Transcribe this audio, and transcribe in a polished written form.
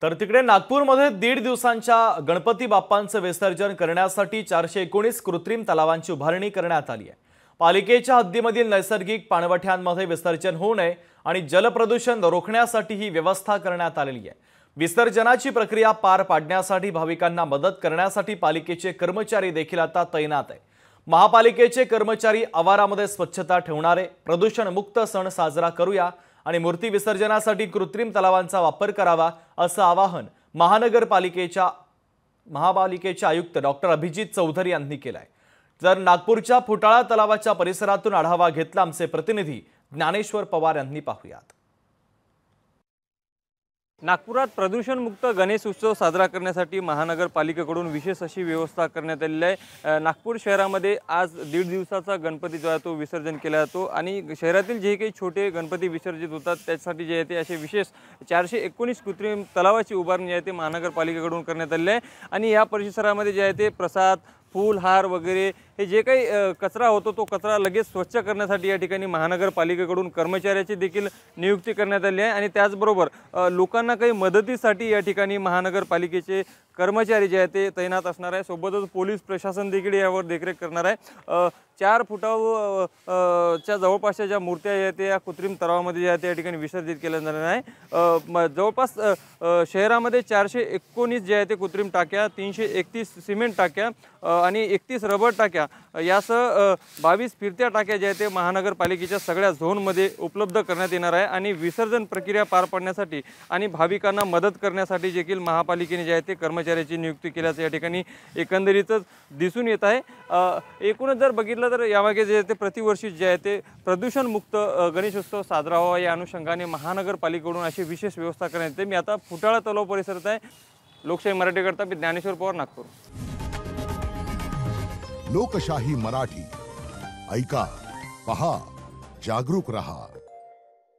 तर तिकडे नागपूरमध्ये 1.5 दिवसांच्या गणपती बाप्पांचं विसर्जन करण्यासाठी 419 कृत्रिम तलावांची उभारणी करण्यात आली आहे। पालिकेच्या हद्दीमधील नैसर्गिक पाणवठ्यांमध्ये विसर्जन होऊ नये आणि जलप्रदूषण रोखण्यासाठी ही व्यवस्था करण्यात आलेली आहे। विसर्जनाची प्रक्रिया पार पाडण्यासाठी भाविकांना मदत करण्यासाठी पालिकेचे कर्मचारी देखील आता तैनात आहे। महापालिकेचे कर्मचारी आवारामध्ये स्वच्छता ठेवणारे प्रदूषण मुक्त सण साजरा करूया आणि मूर्ती विसर्जनासाठी कृत्रिम तलावांचा वापर करावा असं आवाहन महापालिकेचे आयुक्त डॉक्टर अभिजित चौधरी यांनी केलं आहे। जर नागपूरच्या फुटाळा तलावाच्या परिसरातून आढावा घेतला आमचे प्रतिनिधी ज्ञानेश्वर पवार यांनी पाहुयात। नागपुरात प्रदूषणमुक्त गणेश उत्सव साजरा करण्यासाठी महानगरपालिकेकडून विशेष अशी व्यवस्था करण्यात आलेली आहे। नागपूर शहरामध्ये आज 1.5 दिवसाचा गणपती जो आहे तो विसर्जन केला जातो आणि शहरातील जे काही छोटे गणपती विसर्जित होतात त्यासाठी जे आहे ते असे विशेष 419 कृत्रिम तलावाची उभारणी आहे ते महानगरपालिकेकडून करण्यात आलेली आहे आणि या परिसरामध्ये जे आहे ते प्रसाद फूल हार वगैरे हे जे काही कचरा होतो तो कचरा लगेच स्वच्छ करण्यासाठी या ठिकाणी महानगरपालिकेकडून कर्मचाऱ्याची देखील नियुक्ती करण्यात आली आहे आणि त्याचबरोबर लोकांना काही मदतीसाठी या ठिकाणी महानगरपालिकेचे कर्मचारी जे आहेत ते तैनात असणार आहे। सोबतच पोलीस प्रशासन देखील यावर देखरेख करणार आहे। 4 फुटाच्या जवळपासच्या ज्या मूर्त्या आहेत त्या या कृत्रिम तलावामध्ये जे आहे त्या ठिकाणी विसर्जित केल्या जाणार आहे। जवळपास शहरामध्ये 419 जे आहे ते कृत्रिम टाक्या, 331 सिमेंट टाक्या आणि 31 रबर टाक्या यासह 22 फिरत्या टाक्या ज्या आहेत ते महानगरपालिकेच्या सगळ्या झोनमध्ये उपलब्ध करण्यात येणार आहे आणि विसर्जन प्रक्रिया पार पाडण्यासाठी आणि भाविकांना मदत करण्यासाठी देखील महापालिकेने जे आहे ते कर्मचाऱ्याची नियुक्ती केल्याचं या ठिकाणी एकंदरीतच दिसून येत आहे। एकूणच जर बघितलं तर यामागे जे आहे ते प्रतिवर्षी जे आहे ते प्रदूषणमुक्त गणेशोत्सव साजरा व्हावा या अनुषंगाने महानगरपालिकेकडून अशी विशेष व्यवस्था करण्यात येते। मी आता फुटाळा तलाव परिसरात आहे। लोकशाही मराठीकरता मी ज्ञानेश्वर पवार, नागपूर। लोकशाही मराठी ऐका, पहा, जागरूक रहा।